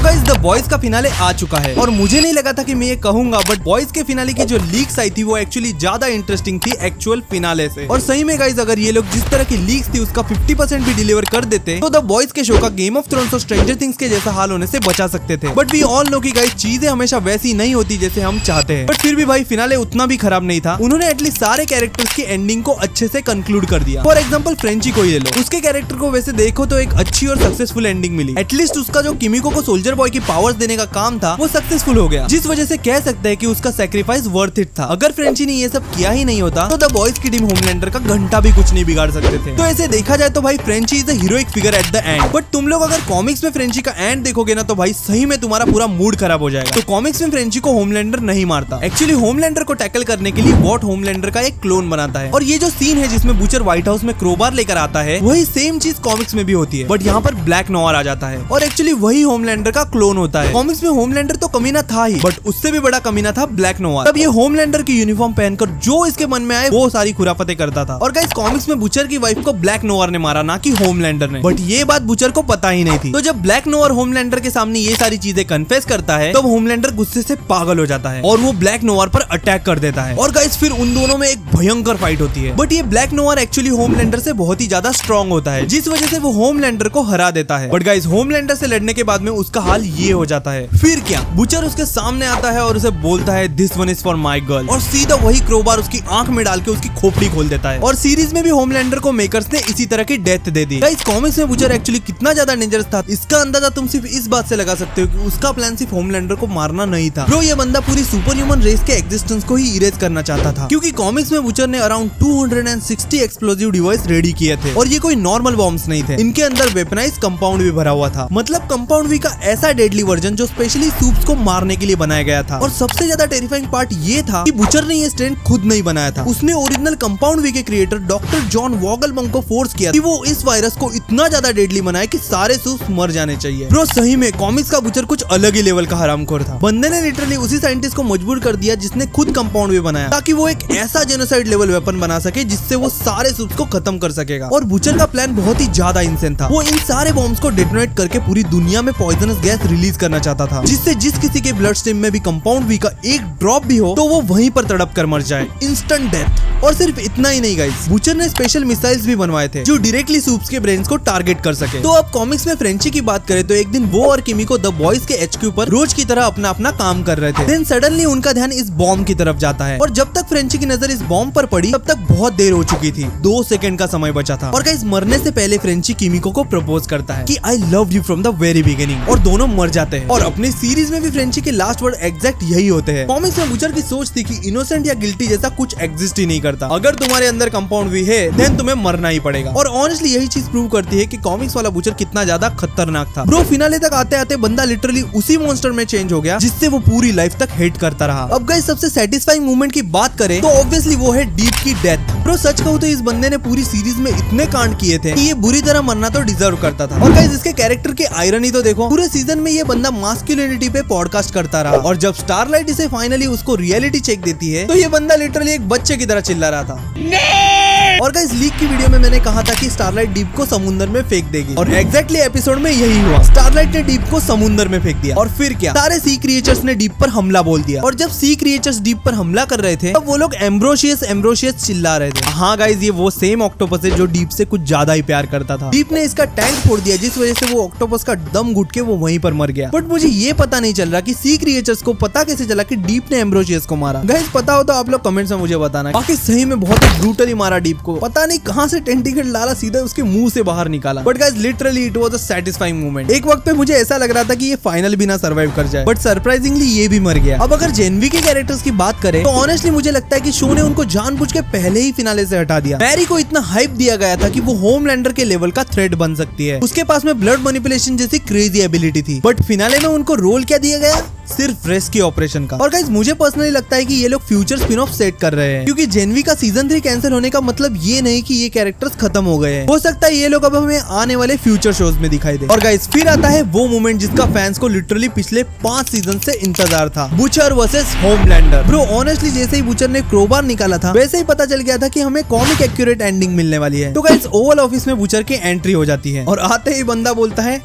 Guys the boys का finale आ चुका है और मुझे नहीं लगा था कि मैं ये कहूंगा, बट बॉयज के फिनाले की जो लीक्स आई थी वो एक्चुअली ज्यादा इंटरेस्टिंग थी एक्चुअल फिनाले से। और सही में गाइस अगर ये लोग जिस तरह की लीक्स थी उसका 50% भी डिलीवर कर देते तो द बॉयज के शो का गेम ऑफ थ्रोन्स और स्ट्रेंजर थिंग्स के जैसा हाल होने से बचा सकते थे। बट वी ऑल नो कि गाइस चीजें हमेशा वैसी नहीं होती जैसे हम चाहते हैं। बट फिर भी भाई फिनाले उतना भी खराब नहीं था। उन्होंने एटलीस्ट सारे कैरेक्टर्स की एंडिंग को अच्छे से कंक्लूड कर दिया। फॉर एग्जाम्पल फ्रेंची को ही ले लो, उसके कैरेक्टर को वैसे देखो तो एक अच्छी और सक्सेसफुल एंडिंग मिली। एटलीस्ट उसका जो किमिको को सोल्जर बॉय की पावर्स देने का काम था वो सक्सेसफुल हो गया, जिस वजह से कह सकते हैं कि उसका सैक्रिफाइस वर्थ इट था। अगर फ्रेंची ने ये सब किया ही नहीं होता तो द बॉयज की टीम होमलैंडर का घंटा भी कुछ नहीं बिगाड़ सकते थे। तो ऐसे देखा जाए तो भाई Frenchie is a heroic figure at the end. But तुम लोग अगर कॉमिक्स में फ्रेंची का एंड देखोगे ना तो भाई सही में तुम्हारा पूरा मूड खराब हो जाएगा। तो कॉमिक्स में फ्रेंची को होमलैंडर नहीं मारता। एक्चुअली होमलैंडर को टैकल करने के लिए वॉट होमलैंडर का एक क्लोन बनाता है। और ये जो सीन है जिसमें बूचर व्हाइट हाउस में क्रोबार लेकर आता है वही सेम चीज कॉमिक्स में भी होती है। बट यहाँ पर ब्लैक नोआर आ जाता है और एक्चुअली वही होमलैंडर का क्लोन होता है। कॉमिक्स में होमलैंडर तो कमीना था ही, बट उससे भी बड़ा कमीना था ब्लैक नोआर। तब ये होमलैंडर की यूनिफॉर्म पहनकर जो इसके मन में आए वो सारी खुराफतें करता था। और गाइस कॉमिक्स में बूचर की वाइफ को ब्लैक नोआर ने मारा, ना कि होमलैंडर ने। बट ये बात बूचर को पता ही नहीं थी। तो जब ब्लैक नोआर होमलैंडर के सामने ये सारी चीजें कन्फेस करता है तब होमलैंडर गुस्से से पागल हो जाता है और वो ब्लैक नोआर पर अटैक कर देता है। और गाइस फिर उन दोनों में एक भयंकर फाइट होती है। बट ये ब्लैक नोआर एक्चुअली होमलैंडर से बहुत ही ज्यादा स्ट्रॉन्ग होता है, जिस वजह से वो होमलैंडर को हरा देता है। बट गाइस होमलैंडर से लड़ने के बाद में उसका हाल ये हो जाता है। फिर क्या, बूचर उसके सामने आता है और उसे बोलता है this one is for my girl, और सीधा वही क्रोबार उसकी आंख में डाल के उसकी खोपड़ी खोल देता है। और सीरीज में भी होमलैंडर को मेकर्स ने इसी तरह की डेथ दे दी। गाइस कॉमिक्स में बूचर एक्चुअली कितना ज्यादा डेंजरस था इसका अंदाजा तुम सिर्फ इस बात से लगा सकते हो कि उसका प्लान सिर्फ होमलैंडर को मारना नहीं था। ब्रो ये बंदा पूरी सुपर ह्यूमन रेस के एग्जिस्टेंस को ही इरेज करना चाहता था, क्योंकि कॉमिक्स में बूचर ने अराउंड 260 एक्सप्लोजिव डिवाइस रेडी किए थे। और ये कोई नॉर्मल बॉम्ब्स नहीं थे, इनके अंदर वेपनाइज कंपाउंड भी भरा हुआ था। मतलब कंपाउंड वी का ऐसा डेडली वर्जन जो स्पेशली सूप्स को मारने के लिए बनाया गया था। और सबसे ज्यादा टेरिफाइंग पार्ट ये था कि बूचर ने ये स्टैंड खुद नहीं बनाया था। उसने ओरिजिनल कंपाउंड वी के क्रिएटर डॉक्टर जॉन वॉगलबंक को फोर्स किया कि वो इस वायरस को इतना ज्यादा डेडली बनाए कि सारे सूप्स मर जाने चाहिए। ब्रो सही में कॉमिक्स का बूचर कुछ अलग ही लेवल का हरामखोर था। बंदे ने लिटरली उसी साइंटिस्ट को मजबूर कर दिया जिसने खुद कंपाउंड वी बनाया, ताकि वो एक ऐसा जेनोसाइड लेवल वेपन बना सके जिससे वो सारे सूप्स को खत्म कर सकेगा। और बूचर का प्लान बहुत ही ज्यादा इंसेंट था। वो इन सारे बॉम्ब्स को डेटोनेट करके पूरी दुनिया में पॉइजनस गैस रिलीज करना चाहता था, जिससे जिस किसी के ब्लड स्ट्रीम में भी कंपाउंड वी का एक ड्रॉप भी हो तो वो वहीं पर तड़प कर मर जाए, इंस्टेंट डेथ। और सिर्फ इतना ही नहीं गाइस, बूचर ने स्पेशल मिसाइल्स भी बनवाए थे जो डायरेक्टली सूप्स के ब्रेन्स को टारगेट कर सके। तो अब कॉमिक्स में फ्रेंची की बात करें तो एक दिन वो और किमिको द बॉयज के HQ पर रोज की तरह अपना अपना काम कर रहे थे। देन सडनली उनका ध्यान इस बॉम्ब की तरफ जाता है और जब तक फ्रेंची की नजर इस बॉम्ब पर पड़ी तब तक बहुत देर हो चुकी थी, 2 सेकंड का समय बचा था। और गाइस मरने से पहले फ्रेंची किमिको को प्रपोज करता है कि I love you from the very beginning, और दोनों मर जाते हैं। और अपनी सीरीज में भी फ्रेंची के लास्ट वर्ड एग्जैक्ट यही होते हैं। कॉमिक्स में बूचर की सोच थी कि इनोसेंट या गिल्टी जैसा कुछ एग्जिस्ट ही नहीं करता। अगर तुम्हारे अंदर कंपाउंड भी है देन तुम्हें मरना ही पड़ेगा। और ऑनेस्टली यही चीज प्रूव करती है कि कॉमिक्स वाला बूचर कितना ज्यादा खतरनाक था। ब्रो फिनाले तक आते आते बंदा लिटरली उसी मॉन्स्टर में चेंज हो गया जिससे वो पूरी लाइफ तक हेट करता रहा। अब गाइस सबसे सेटिस्फाइंग मोमेंट की बात करें तो ऑब्वियसली वो है डीप की डेथ। ब्रो सच कहूं तो इस बंदे ने पूरी सीरीज में इतने कांड किए थे कि ये बुरी तरह मरना तो डिजर्व करता था। और गाइस इसके कैरेक्टर की आयरनी तो देखो, पूरे सीजन में ये बंदा मास्कुलिनिटी पे पॉडकास्ट करता रहा और जब स्टारलाइट इसे फाइनली उसको रियलिटी चेक देती है तो ये बंदा लिटरली एक बच्चे की तरह चिल्ला रहा था। और गाइस लीक की वीडियो में मैंने कहा था कि स्टारलाइट डीप को समुद्र में फेंक देगी और एग्जैक्टली एपिसोड में यही हुआ। स्टारलाइट ने डीप को समुद्र में फेंक दिया और फिर क्या, सारे सी क्रिएचर्स ने डीप पर हमला बोल दिया। और जब सी क्रिएचर्स डीप पर हमला कर रहे थे तब वो लोग एम्ब्रोशियस चिल्ला रहे थे। हाँ गाइस ये वो सेम ऑक्टोपस है जो डीप से कुछ ज्यादा ही प्यार करता था। डीप ने इसका टैंक फोड़ दिया जिस वजह से वो ऑक्टोपस का दम घुट के वो वहीं पर मर गया। बट मुझे ये पता नहीं चल रहा कि सी क्रिएचर्स को पता कैसे चला कि डीप ने एम्ब्रोशियस को मारा। गाइस पता हो तो आप लोग कमेंट्स में मुझे बताना। बाकी सही में बहुत ही ब्रूटली मारा डीप को, पता नहीं कहां से टेंटिकल डाला सीधा उसके मुंह से बाहर निकाला। But guys literally it was a satisfying moment. एक वक्त पे मुझे ऐसा लग रहा था कि ये फाइनल भी ना सर्वाइव कर जाए, बट सरप्राइजिंगली ये भी मर गया। अब अगर जेनवी के कैरेक्टर्स की बात करें तो ऑनेस्टली मुझे लगता है कि शो ने उनको जानबूझ के पहले ही फिनाले से हटा दिया। मैरी को इतना हाइप दिया गया था कि वो होमलैंडर के लेवल का थ्रेट बन सकती है। उसके पास में ब्लड मैनिपुलेशन जैसी क्रेजी एबिलिटी थी। बट फिनाले में उनको रोल क्या दिया गया, सिर्फ रेस्क्यू ऑपरेशन का। और गाइस मुझे पर्सनली लगता है कि ये लोग फ्यूचर स्पिन ऑफ सेट कर रहे हैं, क्योंकि जेनवी का सीजन 3 कैंसिल होने का मतलब ये नहीं कि ये कैरेक्टर्स खत्म हो गए हैं। हो सकता है ये लोग अब हमें आने वाले फ्यूचर शोज में दिखाई दे। और गाइस फिर आता है वो मोमेंट जिसका फैंस को लिटरली पिछले 5 सीजन से इंतजार था, butcher versus Homelander. Bro honestly जैसे ही बूचर ने क्रोबार निकाला था वैसे ही पता चल गया था कि हमें कॉमिक एक्यूरेट एंडिंग मिलने वाली है। तो गाइस ओवल ऑफिस में बूचर की एंट्री हो जाती है और आते ही बंदा बोलता है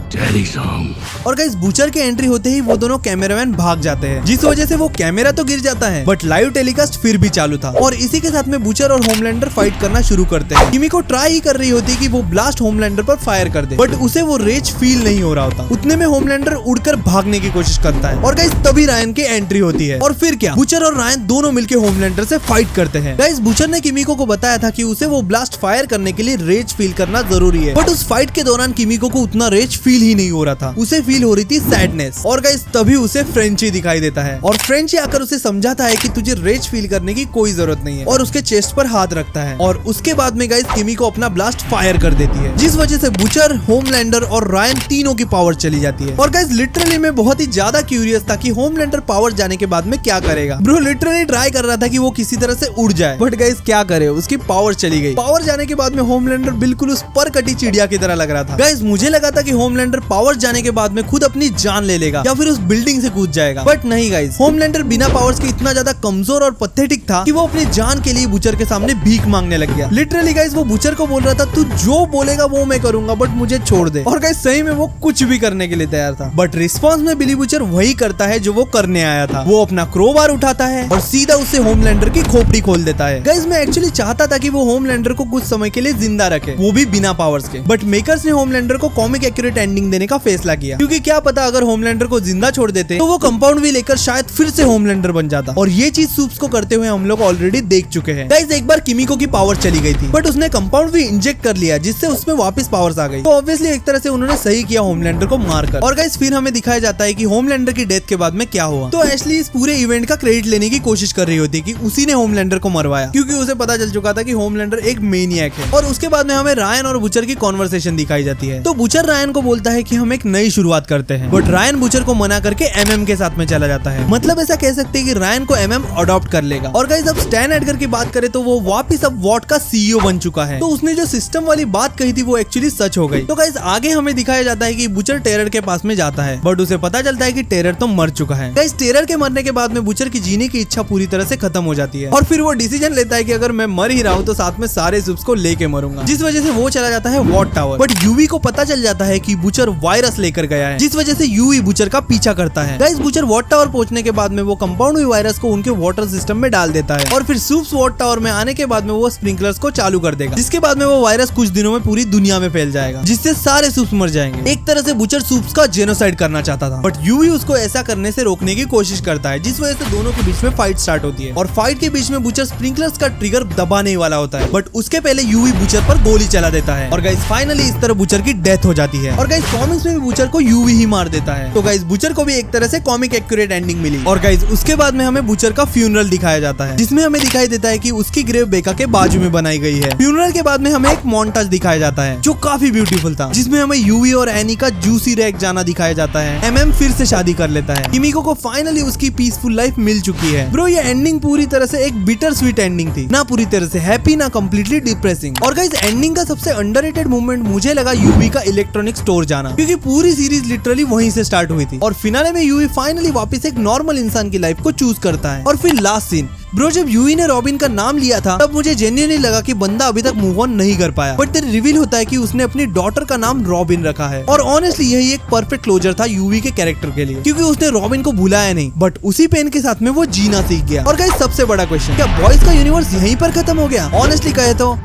और गाइस बूचर के एंट्री होते ही वो दोनों कैमरामैन भाग जाते हैं, जिस वजह से वो कैमरा तो गिर जाता है बट लाइव टेलीकास्ट फिर भी चालू था। और इसी के साथ में बूचर और होमलैंडर फाइट करना शुरू करते हैं। किमिको ट्राई ही कर रही होती है कि वो ब्लास्ट होमलैंडर पर फायर कर दे, बट उसे वो रेज फील नहीं हो रहा होता। उतने में होमलैंडर उड़कर भागने की कोशिश करता है और गाइस तभी रायन की एंट्री होती है। और फिर क्या, बूचर और रायन दोनों मिलकर होमलैंडर से फाइट करते हैं। गाइस बूचर ने किमिको को बताया था कि उसे वो ब्लास्ट फायर करने के लिए रेज फील करना जरूरी है, बट उस फाइट के दौरान किमिको को उतना रेज फील ही नहीं हो रहा था, उसे फील हो रही थी सैडनेस। और गाइस तभी उसे फ्रेंची दिखाई देता है और फ्रेंची आकर उसे समझाता है कि तुझे रेज फील करने की कोई जरूरत नहीं है और उसके चेस्ट पर हाथ रखता है। और उसके बाद में गाइस किमिको अपना ब्लास्ट फायर कर देती है, जिस वजह से बूचर, होमलैंडर और रायन तीनों की पावर चली जाती है। और गाइस लिटरली मैं बहुत ही ज्यादा क्यूरियस था कि होमलैंडर पावर जाने के बाद में क्या करेगा। ब्रो लिटरली ट्राई कर रहा था कि वो किसी तरह से उड़ जाए, बट गाइस क्या करे, उसकी पावर चली गई। पावर जाने के बाद में होमलैंडर बिल्कुल उस पर कटी चिड़िया की तरह लग रहा था। गाइस मुझे लगा था कि होमलैंडर पावर जाने के बाद में खुद अपनी जान ले लेगा या फिर उस बिल्डिंग से कूद जाएगा, बट नहीं गाइस, होमलैंडर बिना पावर्स के इतना ज्यादा कमजोर और पैथेटिक था कि वो अपनी जान के लिए बूचर के सामने भीख मांगने लग गया। लिटरली गाइस वो बूचर को बोल रहा था तू जो बोलेगा वो मैं करूंगा, बट मुझे छोड़ दे। और गाइस सही में वो कुछ भी करने के लिए तैयार था, बट रिस्पॉन्स में बिली बूचर वही करता है जो वो करने आया था। वो अपना क्रोबार उठाता है और सीधा उससे होमलैंडर की खोपड़ी खोल देता है। गाइस मैं एक्चुअली चाहता था कि वो होमलैंडर को कुछ समय के लिए जिंदा रखे, वो भी बिना पावर्स के, बट मेकर्स ने होमलैंडर को कॉमिक एक्यूरेट एंडिंग देने का फैसला किया, क्योंकि क्या पता अगर होमलैंडर को जिंदा छोड़ देते तो वो कंपाउंड भी लेकर शायद फिर से होमलैंडर बन जाता। और ये चीज सूप्स को करते हुए हम लोग ऑलरेडी देख चुके हैं। गाइस एक बार किमिको की पावर चली गई थी, बट उसने कंपाउंड भी इंजेक्ट कर लिया, जिससे उसमें वापस पावर्स आ गई। तो ऑब्वियसली एक तरह से उन्होंने सही किया होमलैंडर को मारकर। और गाइस फिर हमें दिखाया जाता है कि होमलैंडर की डेथ के बाद में क्या हुआ। तो एशली इस पूरे इवेंट का क्रेडिट लेने की कोशिश कर रही होती कि उसी ने होमलैंडर को मरवाया, क्योंकि उसे पता चल चुका था कि होमलैंडर एक मेनियक है। और उसके बाद में हमें रायन और बूचर की कॉन्वर्सेशन दिखाई जाती है। तो बूचर रायन को बोलता है कि हम एक नई शुरुआत करते हैं, बट रायन बूचर को मना करके एमएम के साथ में चला जाता है। मतलब ऐसा कह सकते हैं कि रायन को एमएम अडॉप्ट कर लेगा। और गाइस अब स्टैन एडगर की बात करें तो वो वापस अब वॉट का सीईओ बन चुका है। तो उसने जो सिस्टम वाली बात कही थी वो एक्चुअली सच हो गई। तो गाइस आगे हमें दिखाया जाता है कि बूचर टेरर के पास में जाता है, बट उसे पता चलता है कि टेरर तो मर चुका है। गाइस टेरर के मरने के बाद में बूचर की जीने की इच्छा पूरी तरह से खत्म हो जाती है और फिर वो डिसीजन लेता है कि अगर मैं मर ही रहा हूँ तो साथ में सारे सूप्स को लेके मरूंगा, जिस वजह से वो चला जाता है वॉट टावर। बट यूवी को पता चल जाता है कि बूचर वायरस लेकर गया है, जिस वजह से यूवी बूचर का पीछा करता है। गाइस बूचर वॉट टावर पहुंचने के बाद में वो कंपाउंड वायरस को उनके वाटर सिस्टम में डाल देता है और फिर सूप्स वॉट टावर में आने के बाद में वो स्प्रिंकलर्स को चालू कर देगा, जिसके बाद में वो वायरस कुछ दिनों में पूरी दुनिया में फैल जाएगा, जिससे सारे सूप्स मर जाएंगे। एक तरह से बूचर सूप्स का जेनोसाइड करना चाहता था, बट यूवी उसको ऐसा करने से रोकने की कोशिश करता है, जिस वजह से दोनों के बीच में फाइट स्टार्ट होती है। और फाइट के बीच में बूचर स्प्रिंकलर्स का ट्रिगर दबाने वाला होता है, बट उसके पहले यूवी बूचर पर गोली चला देता है और गाइस फाइनली इस तरह बूचर की डेथ हो जाती है। और गाइस कॉमिक्स में भी बूचर को यूवी ही मार देता है। तो गाइस बूचर को भी एक तरह से कॉमिक एक्यूरेट एंडिंग मिली। और गाइस उसके बाद में हमें बूचर का फ्यूनरल दिखाया जाता है, जिसमें हमें दिखाई देता है कि उसकी ग्रेव बेका के बाजू में बनाई गई है। फ्यूनरल के बाद में हमें एक मोन्टाज दिखाया जाता है जो काफी ब्यूटीफुल था, जिसमें हमें यूवी और एनी का जूसी रैक जाना दिखाया जाता है। एमएम फिर से शादी कर लेता है। किमिको को फाइनली उसकी पीसफुल लाइफ मिल चुकी है। ब्रो ये एंडिंग पूरी तरह से एक बिटर स्वीट एंडिंग थी, ना पूरी तरह से हैप्पी ना कंप्लीटली डिप्रेसिंग। और गाइस एंडिंग का सबसे अंडररेटेड मूवमेंट मुझे लगा यूवी का इलेक्ट्रॉनिक स्टोर जाना, क्योंकि पूरी सीरीज लिटरली वहीं से स्टार्ट हुई थी और फिनाले में यूवी फाइनली वापस एक नॉर्मल इंसान की लाइफ को चूज करता है। और फिर लास्ट सीन, ब्रो जब यूवी ने रॉबिन का नाम लिया था तब मुझे जेन्युइनली लगा कि बंदा अभी तक मूव ऑन नहीं कर पाया, बट फिर रिवील होता है कि उसने अपनी डॉटर का नाम रॉबिन रखा है। और ऑनेस्टली यही एक परफेक्ट क्लोजर था यूवी के कैरेक्टर के लिए, क्योंकि उसने रॉबिन को भुलाया नहीं, बट उसी पेन के साथ में वो जीना सीख गया। और गाइस सबसे बड़ा क्वेश्चन, क्या बॉयज का यूनिवर्स यहीं पर खत्म हो गया? ऑनेस्टली कहे तो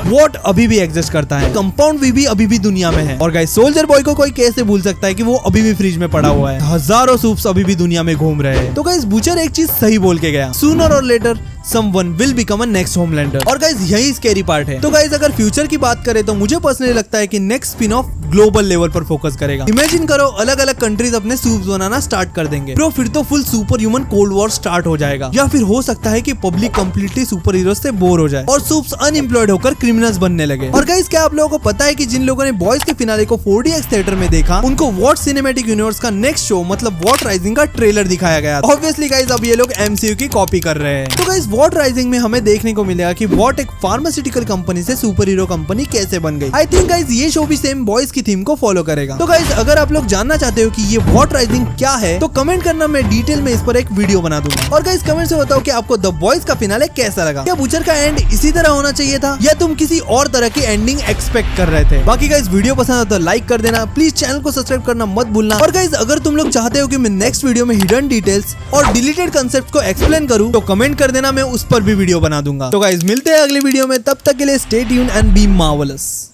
वॉट अभी भी एग्जिस्ट करता है, कंपाउंड वी भी अभी भी दुनिया में है। और गाइस सोल्जर बॉय को कोई कैसे भूल सकता है कि वो अभी भी फ्रिज में पड़ा हुआ है, हजारों सूप्स अभी भी दुनिया में घूम रहे हैं। तो गाइस बूचर एक चीज सही बोल के गया, सूनर और later someone will become a next Homelander। और गाइस यही स्कैरी पार्ट है। तो गाइस अगर फ्यूचर की बात करें तो मुझे पर्सनली लगता है कि next spin off global level पर फोकस करेगा। इमेजिन करो अलग अलग कंट्रीज अपने सूप्स बनाना स्टार्ट कर देंगे, ब्रो फिर तो full super human cold war start हो जाएगा। या फिर हो सकता है कि पब्लिक कंप्लीटली सुपर हीरोज से बोर हो जाए और सूप्स अनएम्प्लॉयड होकर क्रिमिनल्स बनने लगे। और गाइस क्या आप लोगों को पता है कि जिन लोगों ने बॉयज के फिनाले को 4DX थिएटर में देखा उनको वॉट सिनेमैटिक यूनिवर्स का नेक्स्ट शो मतलब वॉट राइजिंग का ट्रेलर दिखाया गया। ऑब्वियसली गाइस अब ये लोग MCU की कॉपी कर रहे हैं। तो गाइस वॉट राइजिंग में हमें देखने को मिलेगा कि वॉट एक फार्मास्यूटिकल कंपनी से सुपर हीरो कंपनी कैसे बन गई। आई थिंक गाइज ये शो भी सेम बॉयज की थीम को फॉलो करेगा। तो गाइज अगर आप लोग जानना चाहते हो कि ये वॉट राइजिंग क्या है तो कमेंट करना, मैं डिटेल में इस पर एक वीडियो बना दूंगा। और गाइज कमेंट से बताओ कि आपको द बॉयज का फिनाले कैसा लगा। क्या बुचर का एंड इसी तरह होना चाहिए था या तुम किसी और तरह की एंडिंग एक्सपेक्ट कर रहे थे। बाकी गाइज वीडियो पसंद है तो लाइक कर देना, प्लीज चैनल को सब्सक्राइब करना मत भूलना। और गाइज अगर तुम लोग चाहते हो कि मैं नेक्स्ट वीडियो में हिडन डिटेल्स और डिलीटेड कंसेप्ट को एक्सप्लेन करूं तो कमेंट कर देना, मैं उस पर भी वीडियो बना दूंगा। तो गाइज मिलते हैं अगले वीडियो में, तब तक के लिए stay tuned and be marvellous.